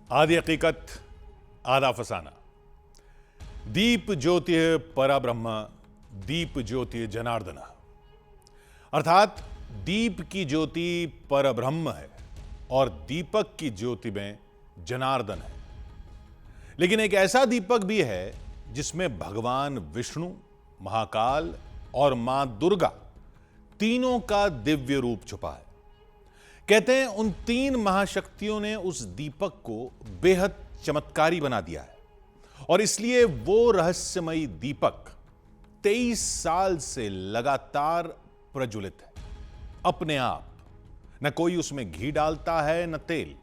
आदि हकीकत आधा फसाना। दीप ज्योतिः परब्रह्म दीप ज्योतिः जनार्दन। अर्थात दीप की ज्योति परब्रह्म है और दीपक की ज्योति में जनार्दन है। लेकिन एक ऐसा दीपक भी है जिसमें भगवान विष्णु, महाकाल और मां दुर्गा तीनों का दिव्य रूप छुपा है। कहते हैं उन तीन महाशक्तियों ने उस दीपक को बेहद चमत्कारी बना दिया है और इसलिए वो रहस्यमयी दीपक 23 साल से लगातार प्रज्वलित है अपने आप। न कोई उसमें घी डालता है न तेल,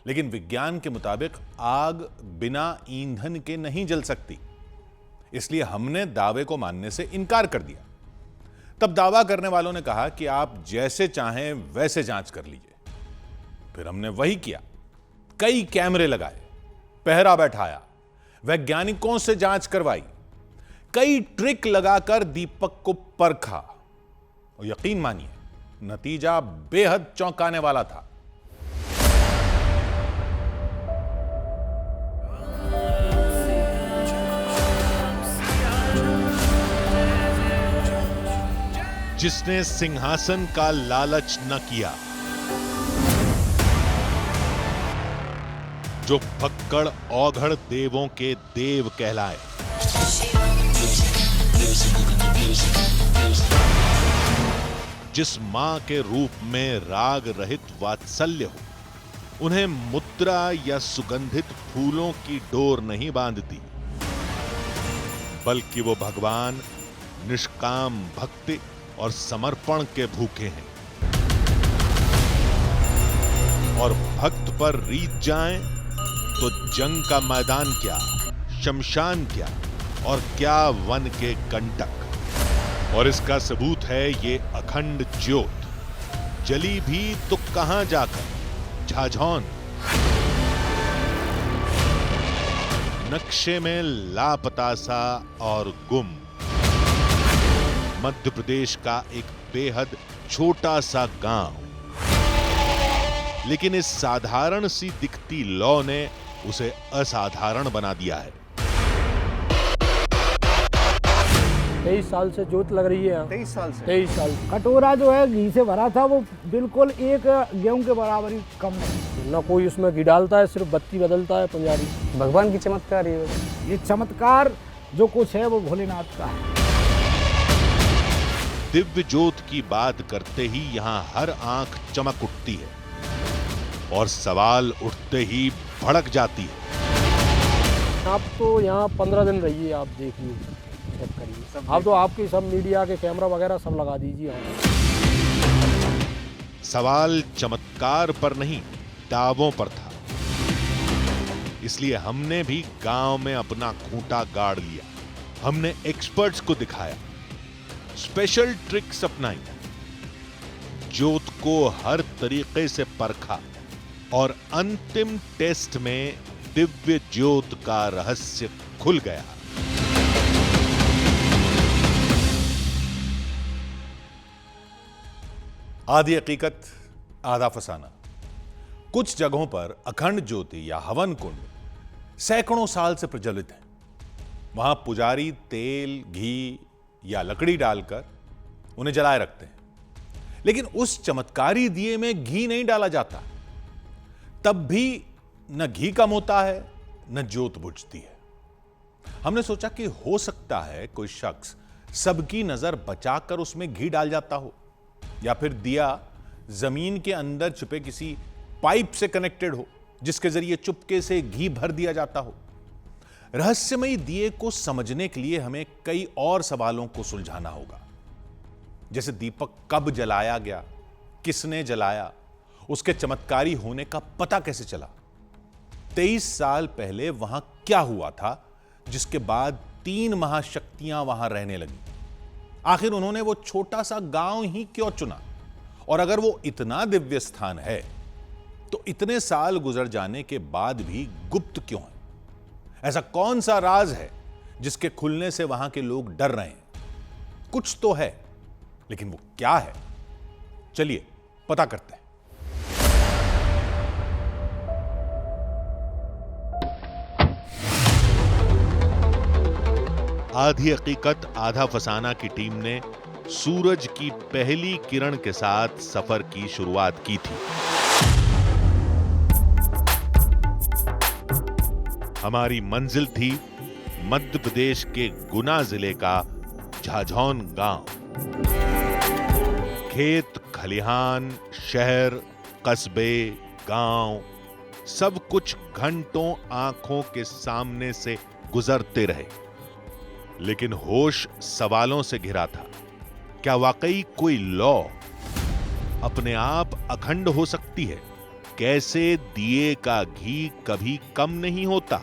लेकिन विज्ञान के मुताबिक आग बिना ईंधन के नहीं जल सकती। इसलिए हमने दावे को मानने से इनकार कर दिया। तब दावा करने वालों ने कहा कि आप जैसे चाहें वैसे जांच कर लीजिए। फिर हमने वही किया, कई कैमरे लगाए, पहरा बैठाया, वैज्ञानिकों से जांच करवाई, कई ट्रिक लगाकर दीपक को परखा और यकीन मानिए नतीजा बेहद चौंकाने वाला था। जिसने सिंहासन का लालच न किया, जो भक्कड़ औघड़ देवों के देव कहलाए, जिस मां के रूप में राग रहित वात्सल्य हो, उन्हें मुद्रा या सुगंधित फूलों की डोर नहीं बांधती, बल्कि वो भगवान निष्काम भक्ति और समर्पण के भूखे हैं। और भक्त पर रीत जाएं तो जंग का मैदान क्या, शमशान क्या और क्या वन के कंटक। और इसका सबूत है ये अखंड ज्योत, जली भी तो कहां जाकर, झाझौन। नक्शे में लापता सा और गुम, मध्य प्रदेश का एक बेहद छोटा सा गांव। लेकिन इस साधारण सी दिखती लौ ने उसे असाधारण बना दिया है। 23 साल से जोत लग रही है। 23 साल से? 23 साल। कटोरा जो है घी से भरा था, वो बिल्कुल एक गेहूं के बराबर ही कम नहीं। न कोई उसमें घी डालता है, सिर्फ बत्ती बदलता है पुजारी। भगवान की चमत्कार ये चमत्कार जो कुछ है वो भोलेनाथ का है। दिव्य ज्योत की बात करते ही यहां हर आंख चमक उठती है और सवाल उठते ही भड़क जाती है। आप तो यहाँ 15 दिन रहिए, आप देखिए, चेक करिए। आप तो आपकी सब मीडिया के कैमरा वगैरह सब लगा दीजिए। सवाल चमत्कार पर नहीं, दावों पर था। इसलिए हमने भी गांव में अपना खूंटा गाड़ लिया। हमने एक्सपर्ट्स को दिखाया, स्पेशल ट्रिक्स अपनाई, ज्योत को हर तरीके से परखा और अंतिम टेस्ट में दिव्य ज्योत का रहस्य खुल गया। आदि हकीकत आधा फसाना। कुछ जगहों पर अखंड ज्योति या हवन कुंड सैकड़ों साल से प्रज्वलित है। वहां पुजारी तेल, घी या लकड़ी डालकर उन्हें जलाए रखते हैं, लेकिन उस चमत्कारी दिए में घी नहीं डाला जाता। तब भी न घी कम होता है न ज्योत बुझती है। हमने सोचा कि हो सकता है कोई शख्स सबकी नजर बचाकर उसमें घी डाल जाता हो, या फिर दिया जमीन के अंदर छुपे किसी पाइप से कनेक्टेड हो जिसके जरिए चुपके से घी भर दिया जाता हो। रहस्यमयी दिए को समझने के लिए हमें कई और सवालों को सुलझाना होगा, जैसे दीपक कब जलाया गया, किसने जलाया, उसके चमत्कारी होने का पता कैसे चला, 23 साल पहले वहां क्या हुआ था जिसके बाद तीन महाशक्तियां वहां रहने लगी। आखिर उन्होंने वो छोटा सा गांव ही क्यों चुना, और अगर वो इतना दिव्य स्थान है तो इतने साल गुजर जाने के बाद भी गुप्त क्यों है? ऐसा कौन सा राज है जिसके खुलने से वहां के लोग डर रहे हैं? कुछ तो है, लेकिन वो क्या है? चलिए पता करते हैं। आधी हकीकत आधा फसाना की टीम ने सूरज की पहली किरण के साथ सफर की शुरुआत की थी। हमारी मंजिल थी मध्य प्रदेश के गुना जिले का झाझौन गांव। खेत, खलिहान, शहर, कस्बे, गांव, सब कुछ घंटों आंखों के सामने से गुजरते रहे, लेकिन होश सवालों से घिरा था। क्या वाकई कोई लॉ अपने आप अखंड हो सकती है? कैसे दिए का घी कभी कम नहीं होता?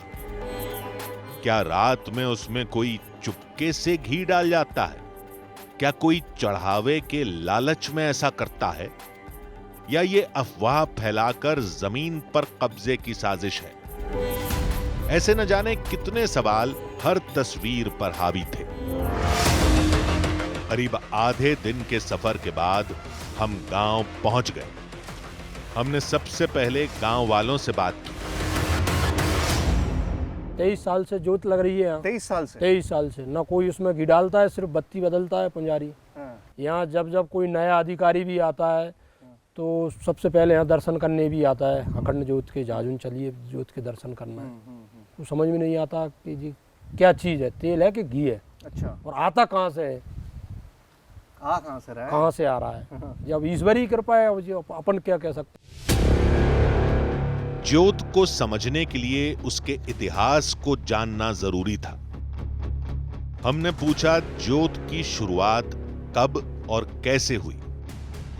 क्या रात में उसमें कोई चुपके से घी डाल जाता है? क्या कोई चढ़ावे के लालच में ऐसा करता है, या ये अफवाह फैलाकर जमीन पर कब्जे की साजिश है? ऐसे न जाने कितने सवाल हर तस्वीर पर हावी थे। करीब आधे दिन के सफर के बाद हम गांव पहुंच गए। हमने सबसे पहले गांव वालों से बात की। 23 साल से जोत लग रही है यहाँ। 23 साल से? 23 साल से ना कोई उसमें घी डालता है, सिर्फ बत्ती बदलता है पुजारी। यहाँ जब जब कोई नया अधिकारी भी आता है तो सबसे पहले यहाँ दर्शन करने भी आता है। अखंड जोत के झाझुन चलिए जोत के दर्शन करना है। तो समझ में नहीं आता कि जी क्या चीज़ है, तेल है कि घी है। अच्छा। और आता कहाँ से है, कहाँ से रहा है? कहाँ से आ रहा है? जब ईश्वरी कृपा है, अपन क्या कह सकते। ज्योत को समझने के लिए उसके इतिहास को जानना जरूरी था। हमने पूछा ज्योत की शुरुआत कब और कैसे हुई।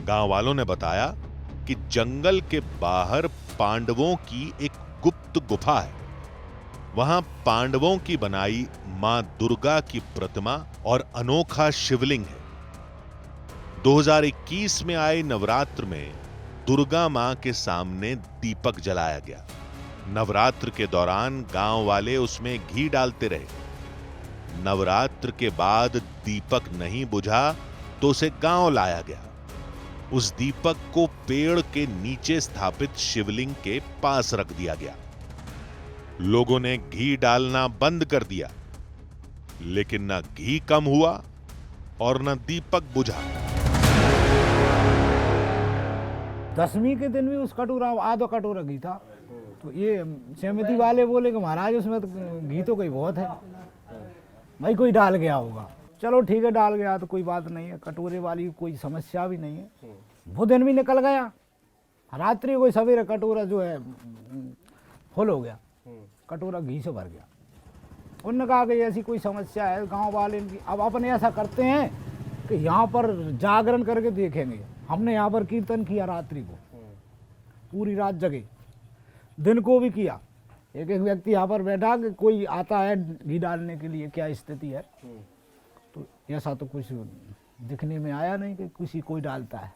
गांव वालों ने बताया कि जंगल के बाहर पांडवों की एक गुप्त गुफा है। वहां पांडवों की बनाई मां दुर्गा की प्रतिमा और अनोखा शिवलिंग है। 2021 में आए नवरात्र में दुर्गा मां के सामने दीपक जलाया गया। नवरात्र के दौरान गांव वाले उसमें घी डालते रहे। नवरात्र के बाद दीपक नहीं बुझा तो उसे गांव लाया गया। उस दीपक को पेड़ के नीचे स्थापित शिवलिंग के पास रख दिया गया। लोगों ने घी डालना बंद कर दिया, लेकिन न घी कम हुआ और न दीपक बुझा। 10वीं के दिन भी उस कटोरा आधा कटोरा घी था। तो ये समिति वाले बोले कि महाराज उसमें तो घी तो कोई बहुत है, भाई कोई डाल गया होगा। चलो ठीक है, डाल गया तो कोई बात नहीं है, कटोरे वाली कोई समस्या भी नहीं है। वो दिन भी निकल गया। रात्रि कोई सवेरे कटोरा जो है फुल हो गया, कटोरा घी से भर गया। उन्होंने कहा कि ऐसी कोई समस्या है गांव वाले इनकी। अब अपने ऐसा करते हैं कि यहाँ पर जागरण करके देखेंगे। हमने यहाँ पर कीर्तन किया रात्रि को, पूरी रात जगे, दिन को भी किया। एक एक व्यक्ति यहाँ पर बैठा कि कोई आता है घी डालने के लिए, क्या स्थिति है। तो ऐसा तो कुछ दिखने में आया नहीं कि किसी कोई डालता है।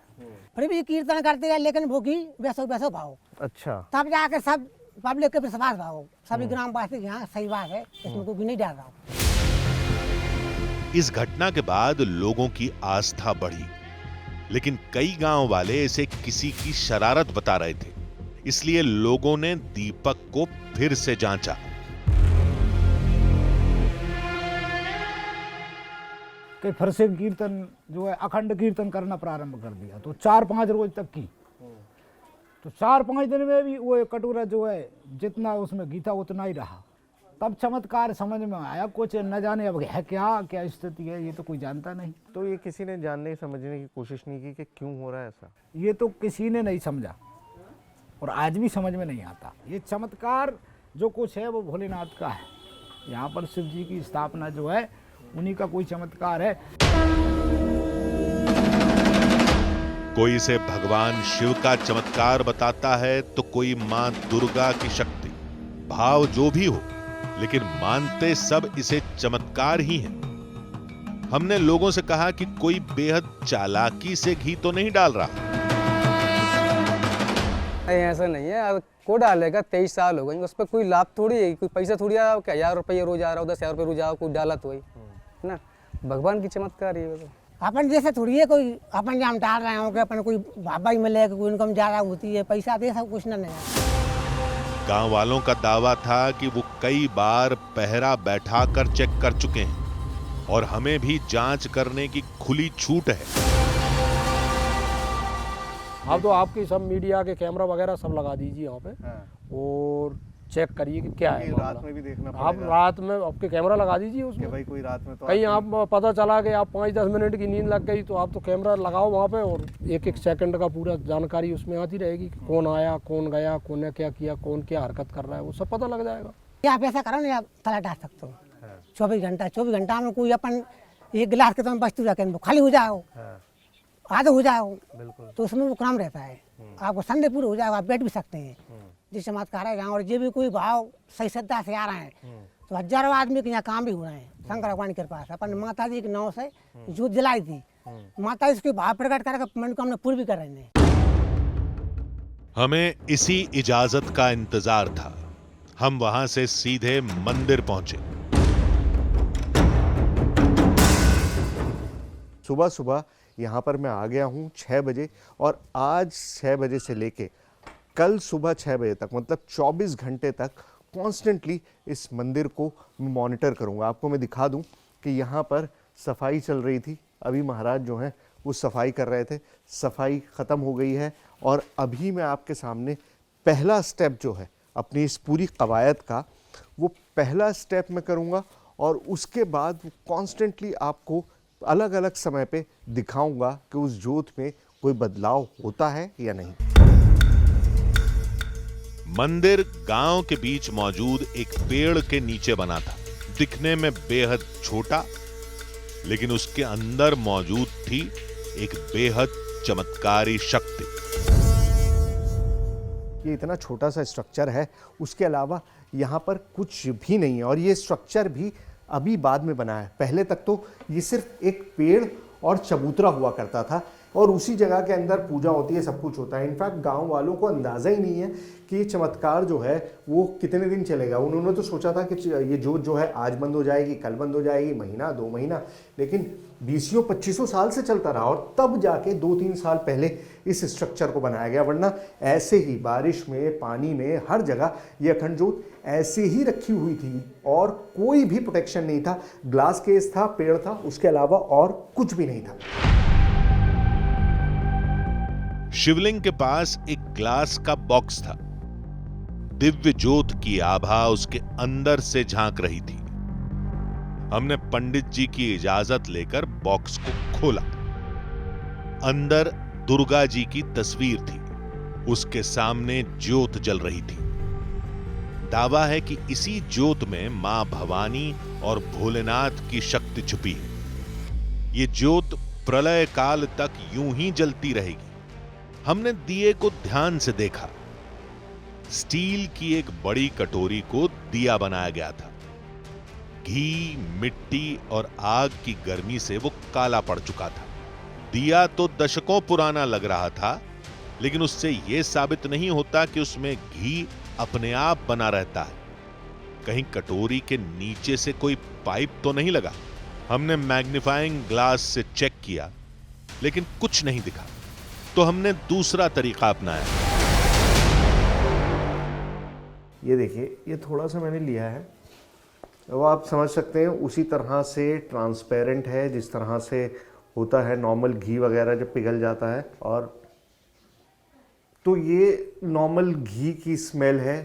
फिर भी कीर्तन करते हैं, लेकिन वो घी वैसो वैसो भाव। अच्छा। तब जाकर सब पब्लिक के विश्वास भाव, सभी ग्रामवासी यहाँ सही बात है, इसमें कोई नहीं डाल रहा हूँ। इस घटना के बाद लोगों की आस्था बढ़ी, लेकिन कई गांव वाले इसे किसी की शरारत बता रहे थे। इसलिए लोगों ने दीपक को फिर से जांचा। कि फिर से कीर्तन जो है अखंड कीर्तन करना प्रारंभ कर दिया। तो 4-5 रोज तक की। तो 4-5 दिन में भी वो कटोरा जो है जितना उसमें घी था उतना ही रहा। तब चमत्कार समझ में आया। कुछ न जाने अब है क्या स्थिति है, ये तो कोई जानता नहीं। तो ये किसी ने जानने समझने की कोशिश नहीं की कि क्यों हो रहा है ऐसा? ये तो किसी ने नहीं समझा और आज भी समझ में नहीं आता। ये चमत्कार जो कुछ है वो भोलेनाथ का है। यहाँ पर शिव जी की स्थापना जो है उन्हीं का कोई चमत्कार है। कोई इसे भगवान शिव का चमत्कार बताता है तो कोई मां दुर्गा की शक्ति। भाव जो भी हो, लेकिन मानते सब इसे चमत्कार ही है। हमने लोगों से कहा कि कोई बेहद चालाकी से घी तो नहीं डाल रहा। ऐसा नहीं है, अब को डालेगा। 23 साल हो गए, उस पर कोई लाभ थोड़ी है, कोई पैसा थोड़ी आ रहा हो। क्या 1000 रुपये रोज आ रहा हो, 10,000 रुपये रोज आओ, कोई डाला तो वही है ना। भगवान की चमत्कार है। अपन जैसे थोड़ी है कोई अपन जहाँ डाल रहे हो कि अपन कोई बाबा ही मिलेगा, कोई इनकम ज्यादा होती है, पैसा दे सब कुछ नहीं है। गांव वालों का दावा था कि वो कई बार पहरा बैठा कर चेक कर चुके हैं, और हमें भी जांच करने की खुली छूट है। अब तो आपकी सब मीडिया के कैमरा वगैरह सब लगा दीजिए यहाँ पे और चेक करिए कि क्या है रात मामला। में भी देखना आप पड़ेगा रात में आपके कैमरा लगा दीजिए कि उसमें। भाई कोई रात में तो कहीं आप पता चला कि आप 5-10 मिनट की नींद लग गई तो आप तो कैमरा लगाओ वहाँ पे और एक सेकंड का पूरा जानकारी उसमें आती रहेगी कि कौन आया, कौन गया, कौन ने क्या किया, कौन क्या हरकत कर रहा है, वो सब पता लग जाएगा। या आप ऐसा करो ना, आप ताला डाल सकते हो 24 घंटा में कोई अपन एक गिलास के तुम वस्तु रखें वो खाली हो जाओ, आधा हो जाओ, तो उसमें वो काम रहता है। आपको संडे पूरा हो जाएगा, आप बैठ भी सकते हैं। जिस चमत्कार है और जो भी कोई भाव सही श्रद्धा से आ रहे हैं तो हजारों आदमी के यहाँ काम भी हो रहे हैं शंकर भगवान की कृपा से। अपन माता जी के नाव से जोत जलाई थी, माता जी उसके भाव प्रकट करके मनोकामना पूरी भी कर रहे हैं। हमें इसी इजाजत का इंतजार था। हम वहां से सीधे मंदिर पहुंचे। सुबह सुबह यहाँ पर मैं आ गया हूँ 6 बजे और आज 6 बजे से लेके कल सुबह 6 बजे तक मतलब 24 घंटे तक कॉन्स्टेंटली इस मंदिर को मॉनिटर करूँगा। आपको मैं दिखा दूँ कि यहाँ पर सफाई चल रही थी, अभी महाराज जो हैं वो सफाई कर रहे थे, सफाई ख़त्म हो गई है और अभी मैं आपके सामने पहला स्टेप जो है अपनी इस पूरी कवायद का वो पहला स्टेप मैं करूँगा और उसके बाद कॉन्स्टेंटली आपको अलग अलग समय पे दिखाऊंगा कि उस जोत में कोई बदलाव होता है या नहीं। मंदिर गांव के बीच मौजूद एक पेड़ के नीचे बना था। दिखने में बेहद छोटा, लेकिन उसके अंदर मौजूद थी एक बेहद चमत्कारी शक्ति। ये इतना छोटा सा स्ट्रक्चर है, उसके अलावा यहाँ पर कुछ भी नहीं है और ये स्ट्रक्चर भी अभी बाद में बना है। पहले तक तो ये सिर्फ एक पेड़ और चबूतरा हुआ करता था और उसी जगह के अंदर पूजा होती है, सब कुछ होता है। इनफैक्ट गांव वालों को अंदाज़ा ही नहीं है कि ये चमत्कार जो है वो कितने दिन चलेगा। उन्होंने तो सोचा था कि ये जोत जो है आज बंद हो जाएगी, कल बंद हो जाएगी, महीना 2 महीना, लेकिन 20-25 साल से चलता रहा और तब जाके 2-3 साल पहले इस स्ट्रक्चर को बनाया गया। वरना ऐसे ही बारिश में, पानी में, हर जगह ये अखंड जोत ऐसे ही रखी हुई थी और कोई भी प्रोटेक्शन नहीं था। ग्लास केस था, पेड़ था, उसके अलावा और कुछ भी नहीं था। शिवलिंग के पास एक ग्लास का बॉक्स था। दिव्य जोत की आभा उसके अंदर से झांक रही थी। हमने पंडित जी की इजाजत लेकर बॉक्स को खोला। अंदर दुर्गा जी की तस्वीर थी, उसके सामने ज्योत जल रही थी। दावा है कि इसी ज्योत में मां भवानी और भोलेनाथ की शक्ति छुपी है। ये ज्योत प्रलय काल तक यूं ही जलती रहेगी। हमने दिए को ध्यान से देखा। स्टील की एक बड़ी कटोरी को दिया बनाया गया था। घी, मिट्टी और आग की गर्मी से वो काला पड़ चुका था। दिया तो दशकों पुराना लग रहा था, लेकिन उससे यह साबित नहीं होता कि उसमें घी अपने आप बना रहता है। कहीं कटोरी के नीचे से कोई पाइप तो नहीं लगा। हमने मैग्नीफाइंग ग्लास से चेक किया, लेकिन कुछ नहीं दिखा। तो हमने दूसरा तरीका अपनाया। ये देखिए, ये थोड़ा सा मैंने लिया है, वो आप समझ सकते हैं उसी तरह से ट्रांसपेरेंट है जिस तरह से होता है नॉर्मल घी वगैरह जब पिघल जाता है। और तो ये नॉर्मल घी की स्मेल है।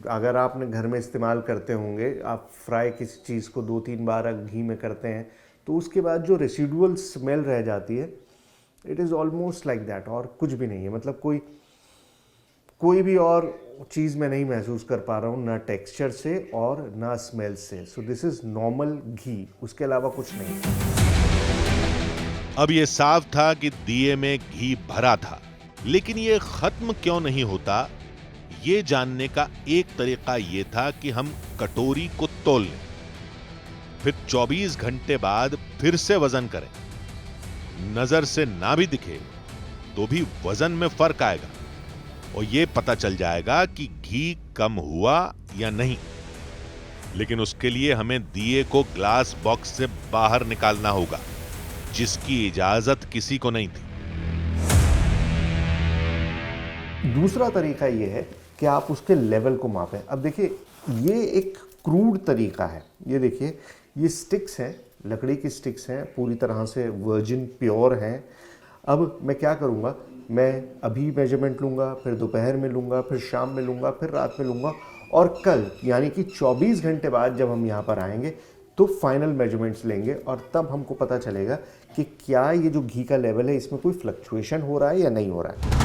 अगर आपने घर में इस्तेमाल करते होंगे, आप फ्राई किसी चीज़ को 2-3 बार घी में करते हैं तो उसके बाद जो रेसिडुअल स्मेल रह जाती है, it is almost like that. और कुछ भी नहीं है, मतलब कोई भी और चीज़ मैं नहीं महसूस कर पा रहा हूँ, ना टेक्सचर से और ना स्मेल से। सो दिस इज़ नॉर्मल घी, उसके अलावा कुछ नहीं। अब यह साफ था कि दिए में घी भरा था, लेकिन यह खत्म क्यों नहीं होता, यह जानने का एक तरीका यह था कि हम कटोरी को तोल लें, फिर 24 घंटे बाद फिर से वजन करें। नजर से ना भी दिखे तो भी वजन में फर्क आएगा और यह पता चल जाएगा कि घी कम हुआ या नहीं। लेकिन उसके लिए हमें दिए को ग्लास बॉक्स से बाहर निकालना होगा, जिसकी इजाजत किसी को नहीं थी। दूसरा तरीका यह है कि आप उसके लेवल को मापें। अब देखिए, ये एक क्रूड तरीका है। ये देखिए, ये स्टिक्स हैं, लकड़ी की स्टिक्स हैं, पूरी तरह से वर्जिन प्योर हैं। अब मैं क्या करूँगा, मैं अभी मेजरमेंट लूँगा, फिर दोपहर में लूँगा, फिर शाम में लूँगा, फिर रात में लूँगा, और कल यानी कि 24 घंटे बाद जब हम यहाँ पर आएंगे तो फाइनल मेजरमेंट्स लेंगे, और तब हमको पता चलेगा कि क्या ये जो घी का लेवल है इसमें कोई फ्लक्चुएशन हो रहा है या नहीं हो रहा है।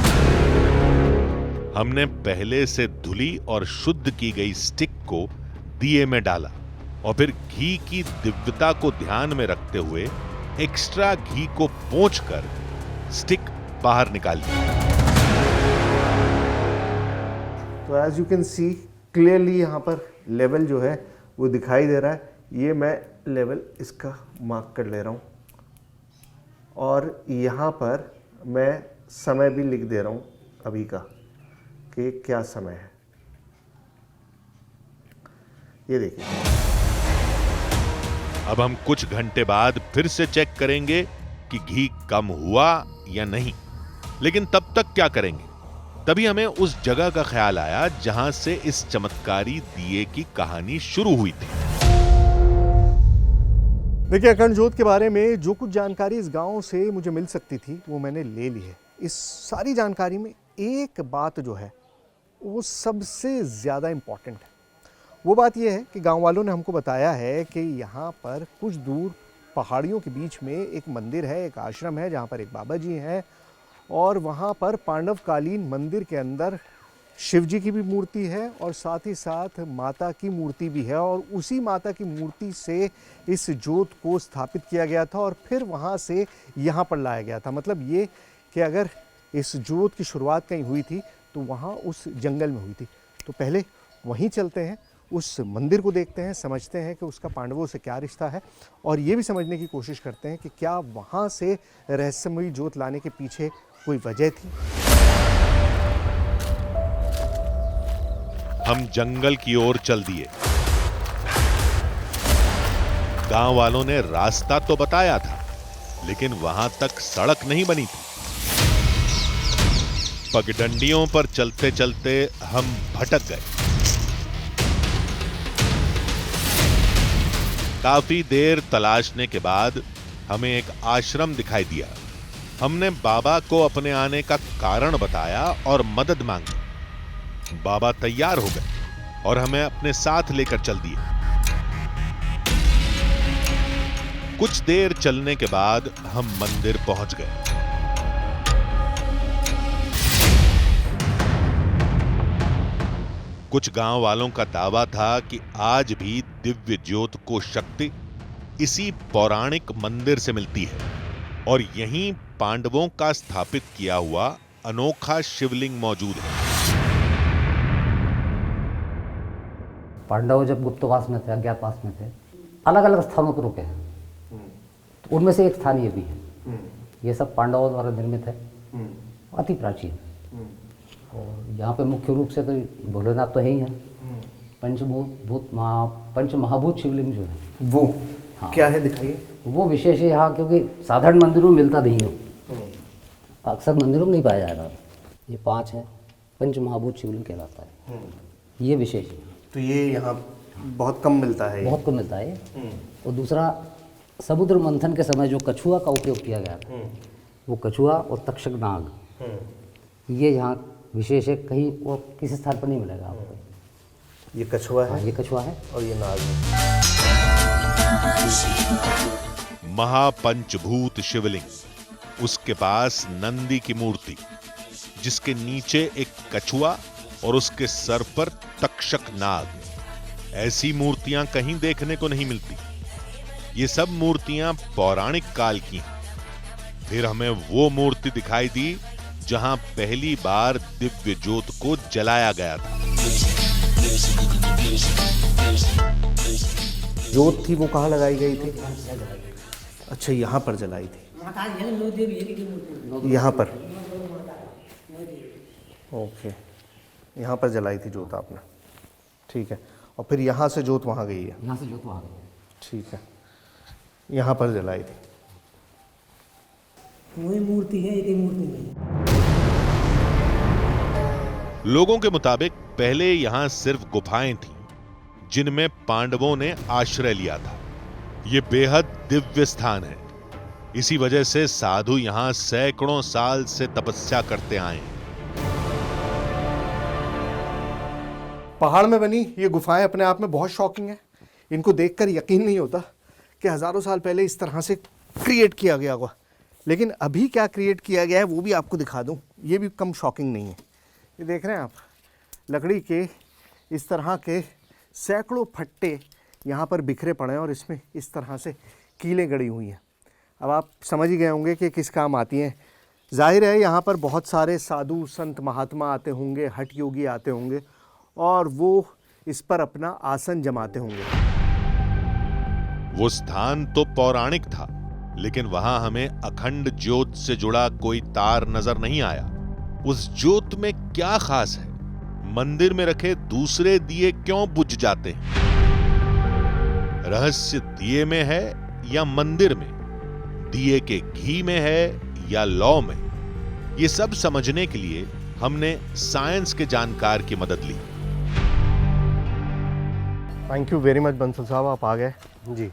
हमने पहले से धुली और शुद्ध की गई स्टिक को दिए में डाला और फिर घी की दिव्यता को ध्यान में रखते हुए एक्स्ट्रा घी को पोंछकर स्टिक बाहर निकाल ली। तो as you can see clearly यहाँ पर लेवल जो है वो दिखाई दे रहा है। ये मैं लेवल इसका मार्क कर ले रहा हूँ, और यहाँ पर मैं समय भी लिख दे रहा हूँ अभी का कि क्या समय है। ये देखिए, अब हम कुछ घंटे बाद फिर से चेक करेंगे कि घी कम हुआ या नहीं, लेकिन तब तक क्या करेंगे? तभी हमें उस जगह का ख्याल आया जहां से इस चमत्कारी दिए की कहानी शुरू हुई थी। देखिए, अखंड ज्योत के बारे में जो कुछ जानकारी इस गांव से मुझे मिल सकती थी वो मैंने ले ली है। इस सारी जानकारी में एक बात जो है वो सबसे ज़्यादा इम्पॉर्टेंट है। वो बात यह है कि गांव वालों ने हमको बताया है कि यहाँ पर कुछ दूर पहाड़ियों के बीच में एक मंदिर है, एक आश्रम है जहाँ पर एक बाबा जी हैं, और वहाँ पर पांडवकालीन मंदिर के अंदर शिव जी की भी मूर्ति है और साथ ही साथ माता की मूर्ति भी है, और उसी माता की मूर्ति से इस ज्योत को स्थापित किया गया था और फिर वहाँ से यहाँ पर लाया गया था। मतलब ये कि अगर इस ज्योत की शुरुआत कहीं हुई थी तो वहाँ उस जंगल में हुई थी। तो पहले वहीं चलते हैं, उस मंदिर को देखते हैं, समझते हैं कि उसका पांडवों से क्या रिश्ता है, और ये भी समझने की कोशिश करते हैं कि क्या वहाँ से रहस्यमयी ज्योत लाने के पीछे कोई वजह थी। हम जंगल की ओर चल दिए। गांव वालों ने रास्ता तो बताया था, लेकिन वहां तक सड़क नहीं बनी थी। पगडंडियों पर चलते चलते हम भटक गए। काफी देर तलाशने के बाद हमें एक आश्रम दिखाई दिया। हमने बाबा को अपने आने का कारण बताया और मदद मांगी। बाबा तैयार हो गए और हमें अपने साथ लेकर चल दिए। कुछ देर चलने के बाद हम मंदिर पहुंच गए। कुछ गांव वालों का दावा था कि आज भी दिव्य ज्योत को शक्ति इसी पौराणिक मंदिर से मिलती है, और यहीं पांडवों का स्थापित किया हुआ अनोखा शिवलिंग मौजूद है। पांडव जब गुप्तवास में थे, अज्ञातवास में थे, अलग अलग स्थानों पर रुके हैं, तो उनमें से एक स्थान ये भी है। ये सब पांडवों द्वारा निर्मित है, अति प्राचीन। और यहाँ पे मुख्य रूप से तो भोलेनाथ तो है ही है। पंच महाभूत शिवलिंग जो है वो हाँ, क्या है, दिखाइए। वो विशेष है यहाँ, क्योंकि साधारण मंदिरों में मिलता नहीं है, अक्सर मंदिरों में नहीं पाया जाता। ये 5 है, पंच महाभूत शिवलिंग कहलाता है। ये विशेष है। तो ये यहाँ बहुत कम मिलता है। बहुत कम मिलता है। और दूसरा, समुद्र मंथन के समय जो कछुआ का उपयोग किया गया था, वो कछुआ और तक्षक नाग, ये यहाँ विशेष है। कहीं और किसी स्थान पर नहीं मिलेगा आपको। ये कछुआ है। हाँ, ये कछुआ है और ये नाग है। महापंचभूत शिवलिंग, उसके पास नंदी की मूर्ति, जिसके नीचे एक कछुआ और उसके सर पर तक्षक नाग। ऐसी मूर्तियां कहीं देखने को नहीं मिलती। ये सब मूर्तियां पौराणिक काल की हैं। फिर हमें वो मूर्ति दिखाई दी जहां पहली बार दिव्य ज्योत को जलाया गया था। ज्योत थी वो कहाँ लगाई गई थी? अच्छा, यहाँ पर जलाई थी, यहाँ पर। ओके, यहाँ पर जलाई थी ज्योत आपने, ठीक है। और फिर यहाँ से ज्योत वहाँ गई है। यहाँ से ज्योत वहाँ गई, ठीक है। यहाँ पर जलाई थी। वही मूर्ति है, एक ही मूर्ति नहीं। लोगों के मुताबिक पहले यहां सिर्फ गुफाएं थीं, जिनमें पांडवों ने आश्रय लिया था, ये बेहद दिव्य स्थान है। इसी वजह से साधु यहां सैकड़ों साल से तपस्या करते आए हैं। पहाड़ में बनी ये गुफाएं अपने आप में बहुत शॉकिंग है। इनको देखकर यकीन नहीं होता कि हजारों साल पहले इस तरह से क्रिएट किया गया होगा। लेकिन अभी क्या क्रिएट किया गया है वो भी आपको दिखा दूं, ये भी कम शॉकिंग नहीं है। ये देख रहे हैं आप, लकड़ी के इस तरह के सैकड़ों फट्टे यहाँ पर बिखरे पड़े हैं और इसमें इस तरह से कीलें गड़ी हुई हैं। अब आप समझ ही गए होंगे कि किस काम आती हैं। जाहिर है यहाँ पर बहुत सारे साधु संत महात्मा आते होंगे, हठ योगी आते होंगे और वो इस पर अपना आसन जमाते होंगे। वो स्थान तो पौराणिक था, लेकिन वहां हमें अखंड ज्योत से जुड़ा कोई तार नजर नहीं आया। उस ज्योत में क्या खास है? मंदिर में रखे दूसरे दिए क्यों बुझ जाते हैं? रहस्य दिए में है या मंदिर में? दिए के घी में है या लौ में? ये सब समझने के लिए हमने साइंस के जानकार की मदद ली। Thank you very much Bansal साहब, आप आ गए। जी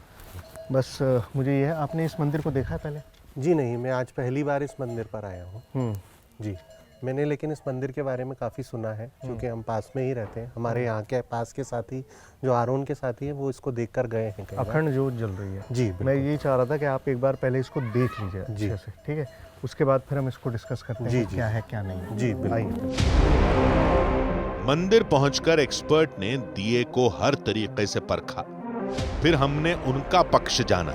बस मुझे ये है, आपने इस मंदिर को देखा है पहले? जी नहीं, मैं आज पहली बार इस मंदिर पर आया हूँ। जी मैंने लेकिन इस मंदिर के बारे में काफ़ी सुना है, क्योंकि हम पास में ही रहते हैं। हमारे यहाँ के पास के साथी जो आरोन के साथी हैं वो इसको देखकर गए हैं कई बार। अखंड ज्योत जल रही है। जी मैं यही चाह रहा था कि आप एक बार पहले इसको देख लीजिए अच्छे से, ठीक है? उसके बाद फिर हम इसको डिस्कस करते हैं जी, क्या है क्या नहीं। जी आइए। मंदिर पहुंचकर एक्सपर्ट ने दिए को हर तरीके से परखा। फिर हमने उनका पक्ष जाना।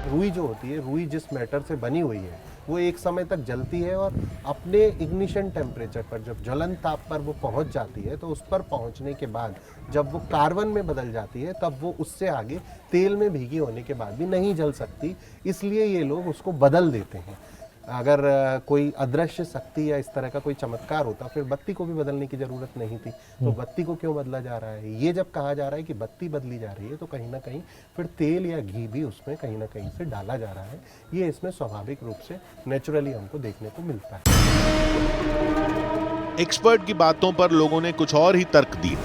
रुई जो होती है, रुई जिस मेटल से बनी हुई है वो एक समय तक जलती है और अपने इग्निशन टेम्परेचर पर, जब ज्वलन ताप पर वो पहुंच जाती है, तो उस पर पहुंचने के बाद जब वो कार्बन में बदल जाती है तब वो उससे आगे तेल में भीगी होने के बाद भी नहीं जल सकती। इसलिए ये लोग उसको बदल देते हैं। अगर कोई अदृश्य शक्ति या इस तरह का कोई चमत्कार होता फिर बत्ती को भी बदलने की ज़रूरत नहीं थी। तो बत्ती को क्यों बदला जा रहा है? ये जब कहा जा रहा है कि बत्ती बदली जा रही है तो कहीं ना कहीं फिर तेल या घी भी उसमें कहीं ना कहीं से डाला जा रहा है। ये इसमें स्वाभाविक रूप से नेचुरली हमको देखने को मिलता है। एक्सपर्ट की बातों पर लोगों ने कुछ और ही तर्क दिए।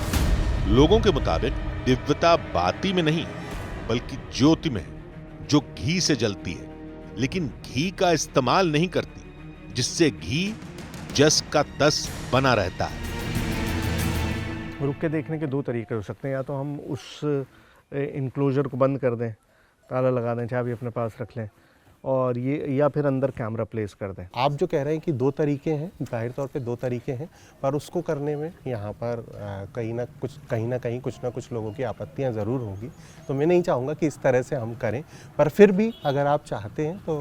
लोगों के मुताबिक दिव्यता बाती में नहीं बल्कि ज्योति में है, जो घी से जलती है, लेकिन घी का इस्तेमाल नहीं करती, जिससे घी जस का तस बना रहता है। रुक के देखने के दो तरीके हो सकते हैं। या तो हम उस इनक्लोजर को बंद कर दें, ताला लगा दें, चाबी अपने पास रख लें, और ये या फिर अंदर कैमरा प्लेस कर दें। आप जो कह रहे हैं कि दो तरीके हैं, जाहिर तौर पे दो तरीके हैं, पर उसको करने में यहाँ पर कहीं ना कहीं कुछ ना कुछ लोगों की आपत्तियाँ ज़रूर होंगी। तो मैं नहीं चाहूँगा कि इस तरह से हम करें, पर फिर भी अगर आप चाहते हैं तो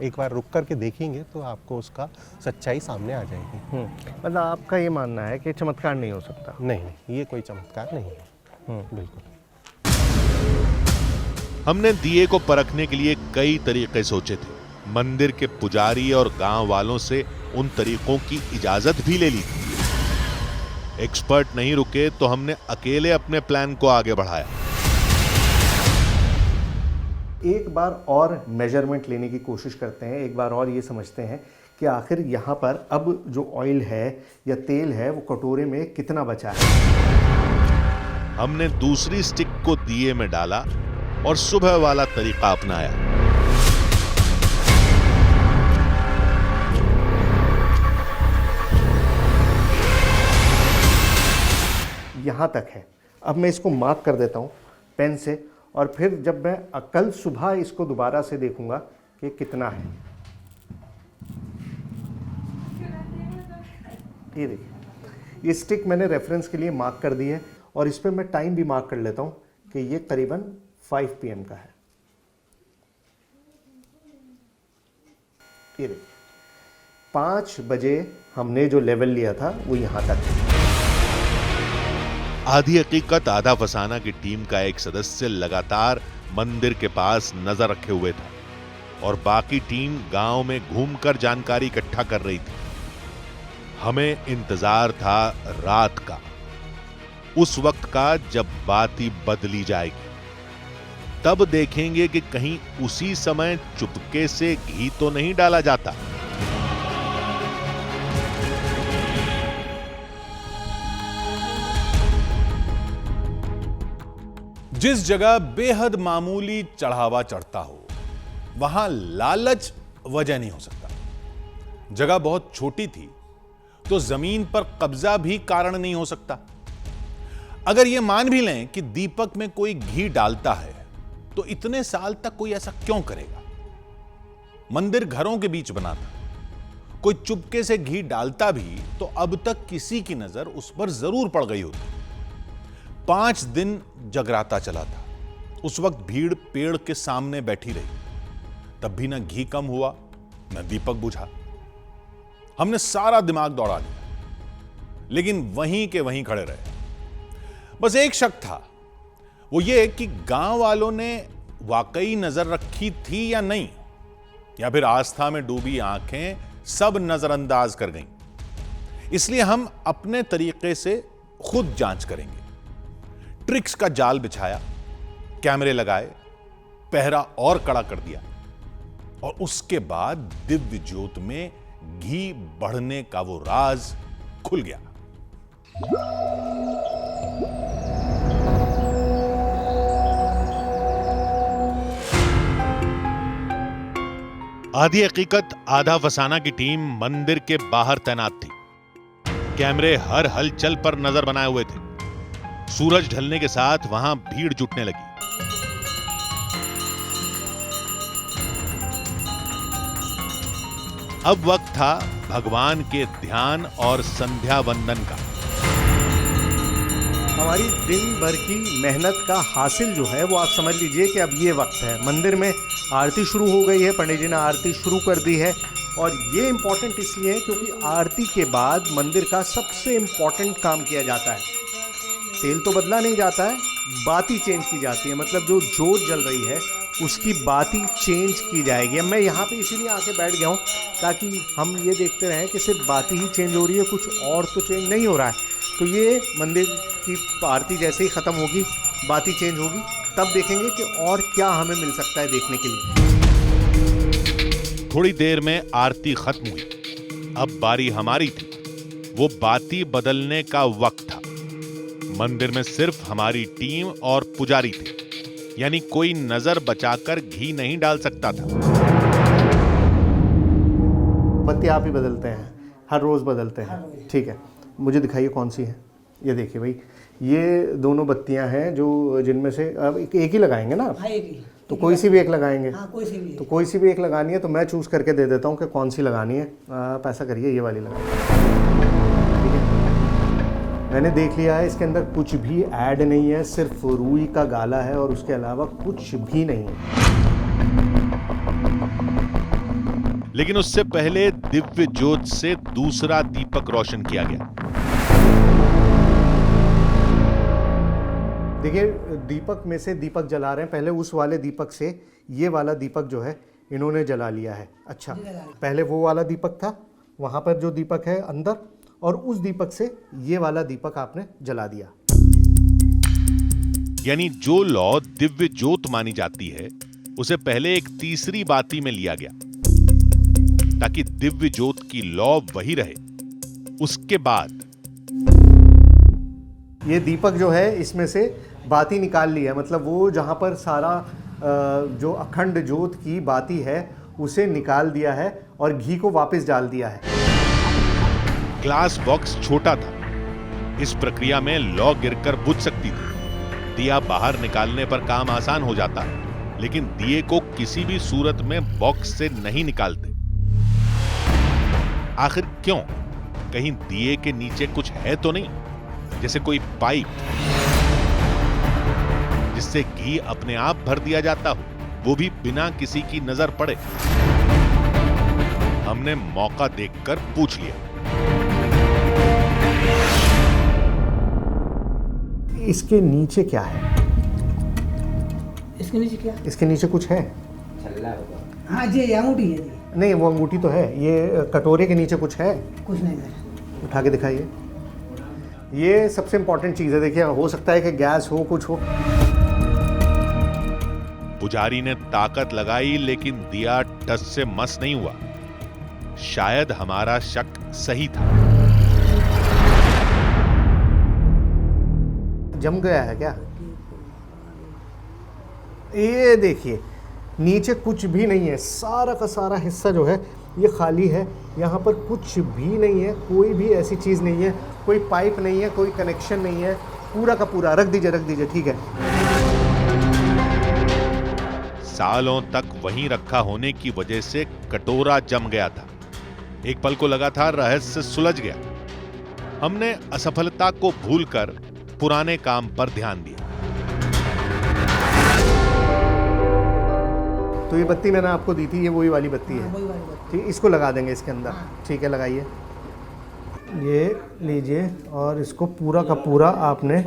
एक बार रुक करके देखेंगे तो आपको उसका सच्चाई सामने आ जाएगी। मतलब आपका ये मानना है कि चमत्कार नहीं हो सकता? नहीं, ये कोई चमत्कार नहीं है। बिल्कुल। हमने दिए को परखने के लिए कई तरीके सोचे थे। मंदिर के पुजारी और गांव वालों से उन तरीकों की इजाजत भी ले ली थी। एक्सपर्ट नहीं रुके तो हमने अकेले अपने प्लान को आगे बढ़ाया। एक बार और मेजरमेंट लेने की कोशिश करते हैं, एक बार और ये समझते हैं कि आखिर यहाँ पर अब जो ऑयल है या तेल है वो कटोरे में कितना बचा है। हमने दूसरी स्टिक को दिए में डाला और सुबह वाला तरीका अपनाया। यहाँ तक है। अब मैं इसको मार्क कर देता हूँ पेन से, और फिर जब मैं कल सुबह इसको दोबारा से देखूंगा कि कितना है। ये देखिए, ये स्टिक मैंने रेफरेंस के लिए मार्क कर दी है और इस पर मैं टाइम भी मार्क कर लेता हूँ कि ये करीबन 5 PM का है। ये देखिए, 5 बजे हमने जो लेवल लिया था वो यहाँ तक है। आधी हकीकत आधा फसाना की टीम का एक सदस्य लगातार मंदिर के पास नजर रखे हुए था और बाकी टीम गांव में घूमकर जानकारी इकट्ठा कर रही थी। हमें इंतजार था रात का, उस वक्त का जब बाती बदली जाएगी। तब देखेंगे कि कहीं उसी समय चुपके से घी तो नहीं डाला जाता। जिस जगह बेहद मामूली चढ़ावा चढ़ता हो वहां लालच वजह नहीं हो सकता। जगह बहुत छोटी थी तो जमीन पर कब्जा भी कारण नहीं हो सकता। अगर यह मान भी लें कि दीपक में कोई घी डालता है तो इतने साल तक कोई ऐसा क्यों करेगा? मंदिर घरों के बीच बना था, कोई चुपके से घी डालता भी तो अब तक किसी की नजर उस पर जरूर पड़ गई होती। 5 दिन जगराता चला था। उस वक्त भीड़ पेड़ के सामने बैठी रही, तब भी ना घी कम हुआ न दीपक बुझा। हमने सारा दिमाग दौड़ा लिया, लेकिन वहीं के वहीं खड़े रहे। बस एक शक था, वो ये कि गांव वालों ने वाकई नजर रखी थी या नहीं, या फिर आस्था में डूबी आंखें सब नजरअंदाज कर गईं। इसलिए हम अपने तरीके से खुद जांच करेंगे। ट्रिक्स का जाल बिछाया, कैमरे लगाए, पहरा और कड़ा कर दिया और उसके बाद दिव्य ज्योत में घी बढ़ने का वो राज खुल गया। आधी हकीकत आधा फसाना की टीम मंदिर के बाहर तैनात थी। कैमरे हर हलचल पर नजर बनाए हुए थे। सूरज ढलने के साथ वहां भीड़ जुटने लगी। अब वक्त था भगवान के ध्यान और संध्या वंदन का। हमारी दिन भर की मेहनत का हासिल जो है वो आप समझ लीजिए कि अब ये वक्त है। मंदिर में आरती शुरू हो गई है, पंडित जी ने आरती शुरू कर दी है और ये इम्पॉर्टेंट इसलिए है क्योंकि आरती के बाद मंदिर का सबसे इम्पॉर्टेंट काम किया जाता है। तेल तो बदला नहीं जाता है, बाती चेंज की जाती है। मतलब जो जोत जल रही है उसकी बाती चेंज की जाएगी। अब मैं यहाँ पे इसीलिए आके बैठ गया हूँ ताकि हम ये देखते रहें कि सिर्फ बाती ही चेंज हो रही है, कुछ और तो चेंज नहीं हो रहा है। तो ये मंदिर की आरती जैसे ही ख़त्म होगी, बाती चेंज होगी, तब देखेंगे कि और क्या हमें मिल सकता है देखने के लिए। थोड़ी देर में आरती खत्म हुई। अब बारी हमारी थी। वो बाती बदलने का वक्त था। मंदिर में सिर्फ हमारी टीम और पुजारी थे, यानी कोई नजर बचाकर घी नहीं डाल सकता था। बत्ती आप ही बदलते हैं? हर रोज़ बदलते हैं? ठीक है, मुझे दिखाइए कौन सी है। ये देखिए भाई, ये दोनों बत्तियां हैं जो जिनमें से अब एक ही लगाएंगे ना? हाँ, एक ही। तो कोई सी भी एक लगाएंगे? हाँ, कोई सी भी। तो कोई सी भी एक लगानी है तो मैं चूज़ करके दे देता हूँ कि कौन सी लगानी है। आप ऐसा करिए, ये वाली लगाइए। ठीक है, मैंने देख लिया है इसके अंदर कुछ भी ऐड नहीं है, सिर्फ रुई का गाला है और उसके अलावा कुछ भी नहीं है। लेकिन उससे पहले दिव्य ज्योत से दूसरा दीपक रोशन किया गया। देखिए, दीपक में से दीपक जला रहे हैं। पहले उस वाले दीपक से ये वाला दीपक जो है इन्होंने जला लिया है। अच्छा, पहले वो वाला दीपक था, वहाँ पर जो दीपक है अंदर, और उस दीपक से ये वाला दीपक आपने जला दिया। यानी जो लौ दिव्य ज्योत मानी जाती है उसे पहले एक तीसरी बाती में लिया गया ताकि दिव्य ज्योत की लौ वही रहे। उसके बाद ये दीपक जो है इसमें से बाती निकाल ली है। मतलब वो जहाँ पर सारा जो अखंड ज्योत की बाती है उसे निकाल दिया है और घी को वापस डाल दिया है। ग्लास बॉक्स छोटा था, इस प्रक्रिया में लौ गिरकर बुझ सकती थी। दिया बाहर निकालने पर काम आसान हो जाता, लेकिन दिए को किसी भी सूरत में बॉक्स से नहीं निकालते। आखिर क्यों? कहीं दिए के नीचे कुछ है तो नहीं, जैसे कोई पाइप जिससे घी अपने आप भर दिया जाता हो, वो भी बिना किसी की नजर पड़े। हमने मौका देखकर पूछ लिया। इसके नीचे क्या है? इसके नीचे क्या? इसके नीचे कुछ है? हाँ जी, अंगूठी है जी। नहीं, वो अंगूठी तो है। ये कटोरे के नीचे कुछ है? कुछ नहीं है। उठा के दिखाइए। ये सबसे इंपॉर्टेंट चीज़ है। देखिए, हो सकता है कि गैस हो, कुछ हो। पुजारी ने ताकत लगाई लेकिन दिया टस से मस नहीं हुआ। शायद हमारा शक सही था। जम गया है क्या? ये देखिए नीचे कुछ भी नहीं है, सारा का सारा हिस्सा जो है ये खाली है। यहाँ पर कुछ भी नहीं है, कोई भी ऐसी चीज़ नहीं है, कोई पाइप नहीं है, कोई कनेक्शन नहीं है, पूरा का पूरा। रख दीजिए, ठीक है। सालों तक वहीं रखा होने की वजह से कटोरा जम गया था। एक पल को लगा था रहस्य सुलझ गया। हमने असफलता को भूलकर पुराने काम पर ध्यान दिया। तो ये बत्ती मैंने आपको दी थी, ये वही वाली बत्ती है, ठीक। इसको लगा देंगे इसके अंदर, ठीक है, लगाइए। ये लीजिए और इसको पूरा का पूरा आपने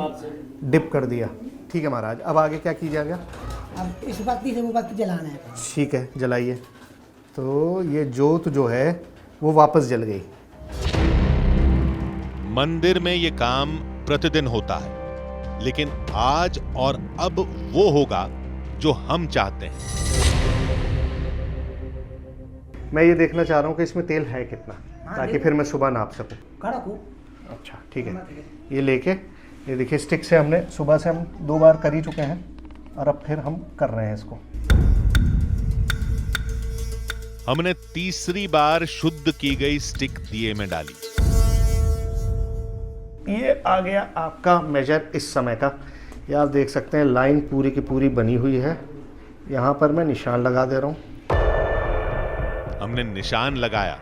डिप कर दिया, ठीक है महाराज। अब आगे क्या कीजिएगा? अब इस बत्ती से वो बत्ती जलाना है। ठीक है, जलाइए। तो ये जोत जो है वो वापस जल गई। मंदिर में ये काम प्रतिदिन होता है, लेकिन आज और अब वो होगा जो हम चाहते हैं। मैं ये देखना चाह रहा हूँ कि इसमें तेल है कितना, ताकि फिर मैं सुबह नाप सकूँ। कड़क हो। अच्छा, ठीक है। ये लेके, ये देखिए स्टिक से हमने सुबह से हम 2 बार कर ही चुके हैं और अब फिर हम कर रहे हैं इसको। हमने तीसरी बार शुद्ध की गई स्टिक दिए में डाली। ये आ गया आपका मेजर इस समय का। ये आप देख सकते हैं लाइन पूरी की पूरी बनी हुई है। यहाँ पर मैं निशान लगा दे रहा हूँ। हमने निशान लगाया,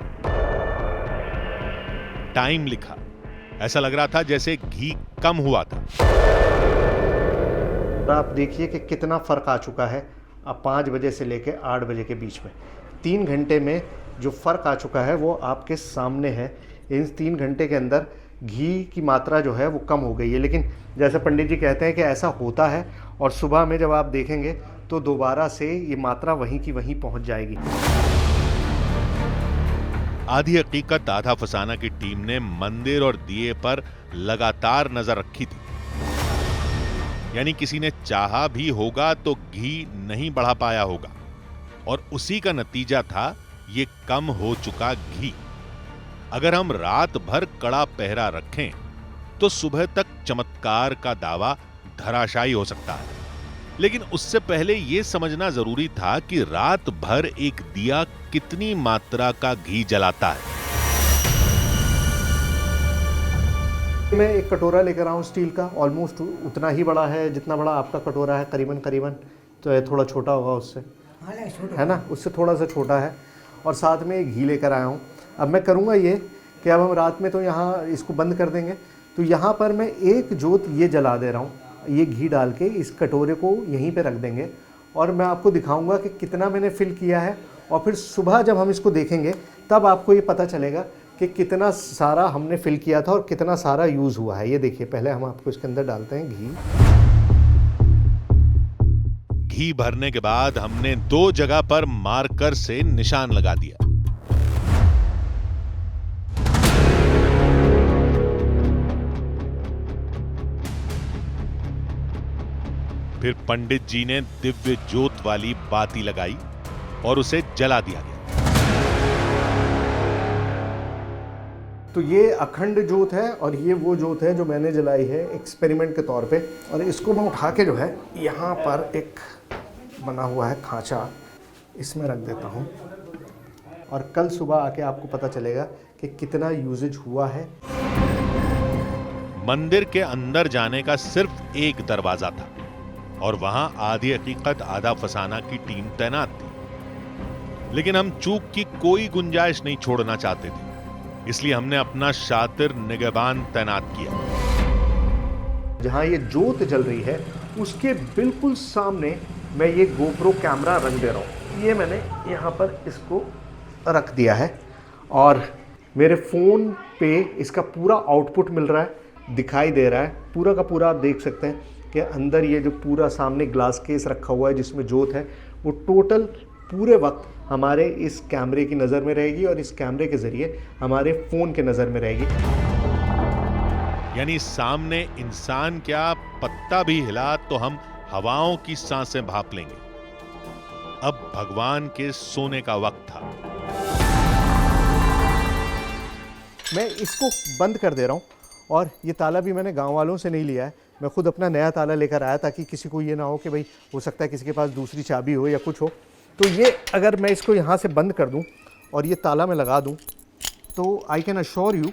टाइम लिखा। ऐसा लग रहा था जैसे घी कम हुआ था। आप देखिए कि कितना फर्क आ चुका है अब 5 बजे से लेकर 8 बजे के बीच में। 3 घंटे में जो फर्क आ चुका है वो आपके सामने है। इन 3 घंटे के अंदर घी की मात्रा जो है वो कम हो गई है। लेकिन जैसे पंडित जी कहते हैं कि ऐसा होता है, और सुबह में जब आप देखेंगे तो दोबारा से ये मात्रा वहीं की वहीं पहुंच जाएगी। आधी हकीकत आधा फसाना की टीम ने मंदिर और दिए पर लगातार नजर रखी थी। यानी किसी ने चाहा भी होगा तो घी नहीं बढ़ा पाया होगा, और उसी का नतीजा था ये कम हो चुका घी। अगर हम रात भर कड़ा पहरा रखें तो सुबह तक चमत्कार का दावा धराशायी हो सकता है। लेकिन उससे पहले यह समझना जरूरी था कि रात भर एक दिया कितनी मात्रा का घी जलाता है। मैं एक कटोरा लेकर आऊँ स्टील का, ऑलमोस्ट उतना ही बड़ा है जितना बड़ा आपका कटोरा है करीबन। तो ये थोड़ा छोटा होगा उससे, है ना, उससे थोड़ा सा छोटा है। और साथ में एक घी लेकर आया हूँ। अब मैं करूँगा ये कि अब हम रात में तो यहाँ इसको बंद कर देंगे, तो यहाँ पर मैं एक जोत ये जला दे रहा हूँ। ये घी डाल के इस कटोरे को यहीं पे रख देंगे और मैं आपको दिखाऊंगा कि कितना मैंने फिल किया है। और फिर सुबह जब हम इसको देखेंगे तब आपको ये पता चलेगा कि कितना सारा हमने फिल किया था और कितना सारा यूज़ हुआ है। ये देखिए, पहले हम आपको इसके अंदर डालते हैं घी। घी भरने के बाद हमने 2 जगह पर मार्कर से निशान लगा दिया। फिर पंडित जी ने दिव्य ज्योत वाली बाती लगाई और उसे जला दिया गया। तो ये अखंड जोत है और ये वो जोत है जो मैंने जलाई है एक्सपेरिमेंट के तौर पे। और इसको मैं उठा के जो है यहाँ पर एक बना हुआ है खांचा, इसमें रख देता हूँ और कल सुबह आके आपको पता चलेगा कि कितना यूजेज हुआ है। मंदिर के अंदर जाने का सिर्फ एक दरवाजा था और वहां आधी हकीकत आधा फसाना की टीम तैनात थी। लेकिन हम चूक की कोई गुंजाइश नहीं छोड़ना चाहते थे, इसलिए हमने अपना शातिर निगहबान तैनात किया। जहां ये जोत जल रही है उसके बिल्कुल सामने मैं ये गोप्रो कैमरा रख दे रहा हूँ। ये मैंने यहाँ पर इसको रख दिया है और मेरे फ़ोन पे इसका पूरा आउटपुट मिल रहा है, दिखाई दे रहा है पूरा का पूरा। आप देख सकते हैं कि अंदर ये जो पूरा सामने ग्लास केस रखा हुआ है जिसमें जोत है, वो टोटल पूरे वक्त हमारे इस कैमरे की नज़र में रहेगी और इस कैमरे के ज़रिए हमारे फ़ोन के नज़र में रहेगी। यानी सामने इंसान क्या, पत्ता भी हिला तो हम हवाओं की सांसें भाप लेंगे। अब भगवान के सोने का वक्त था। मैं इसको बंद कर दे रहा हूँ और ये ताला भी मैंने गांव वालों से नहीं लिया है, मैं खुद अपना नया ताला लेकर आया ताकि किसी को ये ना हो कि भाई हो सकता है किसी के पास दूसरी चाबी हो या कुछ हो। तो ये अगर मैं इसको यहाँ से बंद कर दूँ और ये ताला मैं लगा दूँ तो आई कैन अश्योर यू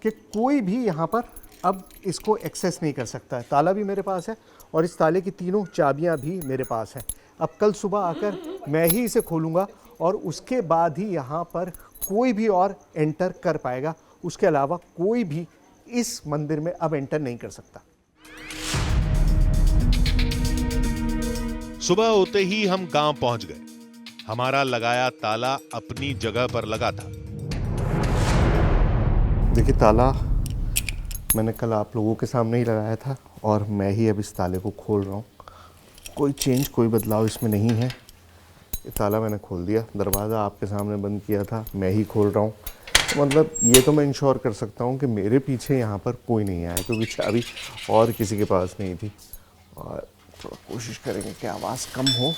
कि कोई भी यहाँ पर अब इसको एक्सेस नहीं कर सकता है। ताला भी मेरे पास है और इस ताले की तीनों चाबियाँ भी मेरे पास हैं। अब कल सुबह आकर मैं ही इसे खोलूँगा और उसके बाद ही यहाँ पर कोई भी और एंटर कर पाएगा। उसके अलावा कोई भी इस मंदिर में अब एंटर नहीं कर सकता। सुबह होते ही हम गांव पहुंच गए। हमारा लगाया ताला अपनी जगह पर लगा था। देखिए ताला मैंने कल आप लोगों के सामने ही लगाया था और मैं ही अब इस ताले को खोल रहा हूँ। कोई चेंज कोई बदलाव इसमें नहीं है। ये ताला मैंने खोल दिया, दरवाज़ा आपके सामने बंद किया था, मैं ही खोल रहा हूँ। मतलब ये तो मैं इंश्योर कर सकता हूँ कि मेरे पीछे यहाँ पर कोई नहीं आया क्योंकि चाबी और किसी के पास नहीं थी। और थोड़ा कोशिश करेंगे कि आवाज़ कम हो,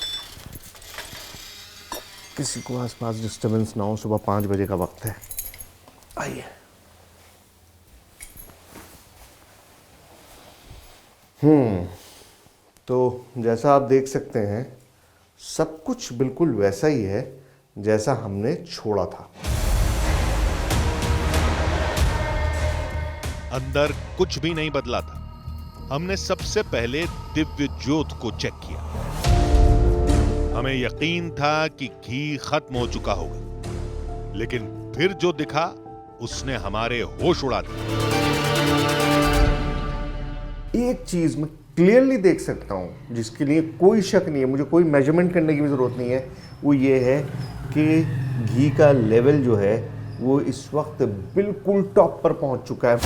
किसी को आसपास डिस्टर्बेंस ना हो। सुबह 5 बजे का वक्त है। आइए। तो जैसा आप देख सकते हैं सब कुछ बिल्कुल वैसा ही है जैसा हमने छोड़ा था। अंदर कुछ भी नहीं बदला था। हमने सबसे पहले दिव्य ज्योत को चेक किया। हमें यकीन था कि घी खत्म हो चुका होगा, लेकिन फिर जो दिखा उसने हमारे होश उड़ा दिए। एक चीज मैं क्लियरली देख सकता हूं जिसके लिए कोई शक नहीं है, मुझे कोई मेजरमेंट करने की भी जरूरत नहीं है, वो ये है कि घी का लेवल जो है वो इस वक्त बिल्कुल टॉप पर पहुंच चुका है।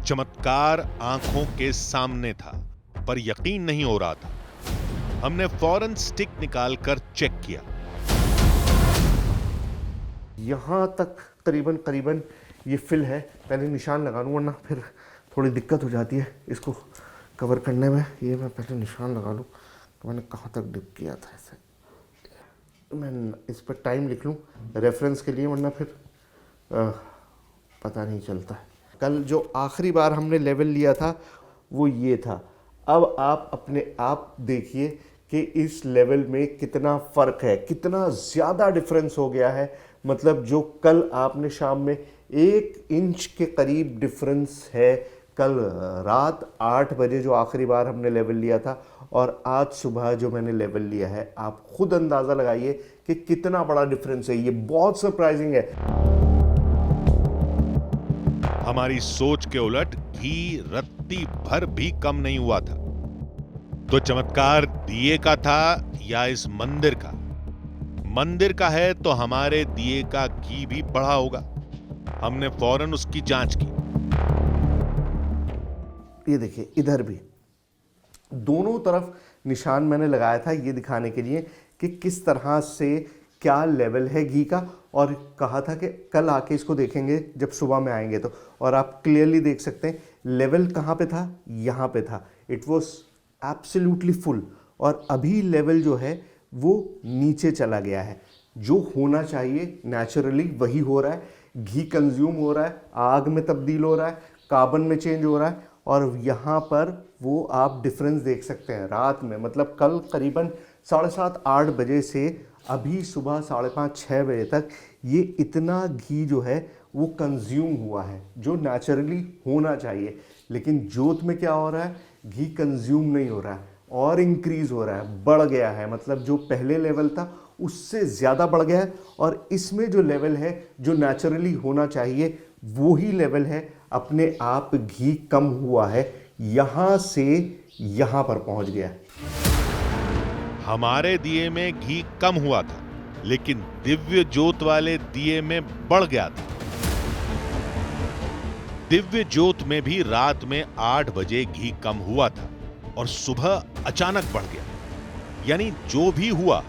चमत्कार आंखों के सामने था, पर यकीन नहीं हो रहा था। हमने फौरन स्टिक निकालकर चेक किया। यहां तक करीबन करीबन ये फिल है। पहले निशान लगा लूं वरना फिर थोड़ी दिक्कत हो जाती है इसको कवर करने में। ये मैं पहले निशान लगा लूं कि मैंने कहाँ तक डिप किया था इसे। मैं इस पर टाइम लिख लूं रेफरेंस के लिए, वरना फिर पता नहीं चलता है। कल जो आखिरी बार हमने लेवल लिया था वो ये था। अब आप अपने आप देखिए कि इस लेवल में कितना फ़र्क है, कितना ज़्यादा डिफरेंस हो गया है। मतलब जो कल आपने शाम में 1 इंच के करीब डिफरेंस है, कल रात 8 बजे जो आखिरी बार हमने लेवल लिया था और आज सुबह जो मैंने लेवल लिया है, आप खुद अंदाज़ा लगाइए कि कितना बड़ा डिफरेंस है। ये बहुत सरप्राइजिंग है। हमारी सोच के उलट घी रत्ती भर भी कम नहीं हुआ था। तो चमत्कार दिए का था या इस मंदिर का? मंदिर का है तो हमारे दिए का घी भी बढ़ा होगा। हमने फौरन उसकी जांच की। ये देखिए इधर भी दोनों तरफ निशान मैंने लगाया था ये दिखाने के लिए कि किस तरह से क्या लेवल है घी का, और कहा था कि कल आके इसको देखेंगे जब सुबह में आएंगे तो। और आप क्लियरली देख सकते हैं लेवल कहाँ पे था, यहाँ पे था। इट वॉज एब्सोल्युटली फुल और अभी लेवल जो है वो नीचे चला गया है। जो होना चाहिए नेचुरली वही हो रहा है। घी कंज्यूम हो रहा है, आग में तब्दील हो रहा है, कार्बन में चेंज हो रहा है। और यहाँ पर वो आप डिफरेंस देख सकते हैं रात में, मतलब कल करीबन 7:30-8 बजे से अभी सुबह 5:30-6 बजे तक ये इतना घी जो है वो कंज्यूम हुआ है, जो नेचुरली होना चाहिए। लेकिन जोत में क्या हो रहा है, घी कंज्यूम नहीं हो रहा है और इंक्रीज हो रहा है, बढ़ गया है। मतलब जो पहले लेवल था उससे ज़्यादा बढ़ गया है। और इसमें जो लेवल है जो नेचुरली होना चाहिए वो ही लेवल है, अपने आप घी कम हुआ है, यहाँ से यहाँ पर पहुँच गया है। हमारे दिए में घी कम हुआ था, लेकिन दिव्य ज्योत वाले दिए में बढ़ गया था। दिव्य ज्योत में भी रात में 8 बजे घी कम हुआ था और सुबह अचानक बढ़ गया। यानी जो भी हुआ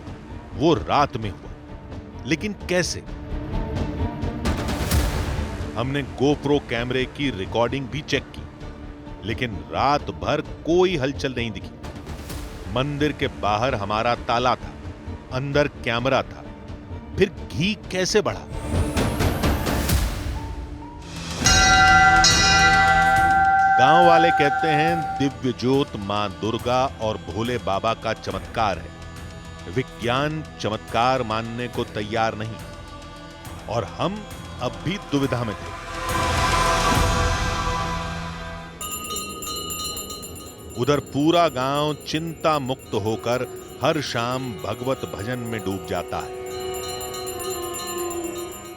वो रात में हुआ। लेकिन कैसे? हमने गोप्रो कैमरे की रिकॉर्डिंग भी चेक की, लेकिन रात भर कोई हलचल नहीं दिखी। मंदिर के बाहर हमारा ताला था, अंदर कैमरा था, फिर घी कैसे बढ़ा? गांव वाले कहते हैं दिव्य ज्योत मां दुर्गा और भोले बाबा का चमत्कार है। विज्ञान चमत्कार मानने को तैयार नहीं और हम अब भी दुविधा में थे। उधर पूरा गांव चिंता मुक्त होकर हर शाम भगवत भजन में डूब जाता है।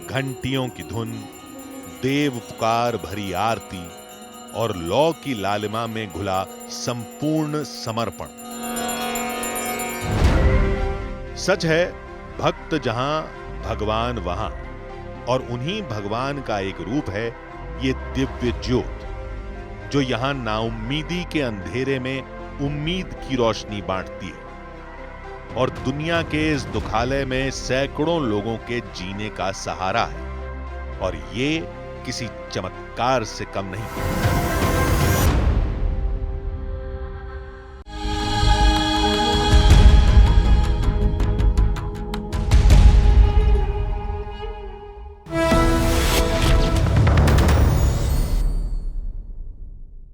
घंटियों की धुन, देव पुकार भरी आरती और लौ की लालिमा में घुला संपूर्ण समर्पण। सच है, भक्त जहां भगवान वहां, और उन्हीं भगवान का एक रूप है ये दिव्य ज्योत, जो यहां नाउम्मीदी के अंधेरे में उम्मीद की रोशनी बांटती है और दुनिया के इस दुखालय में सैकड़ों लोगों के जीने का सहारा है। और ये किसी चमत्कार से कम नहीं।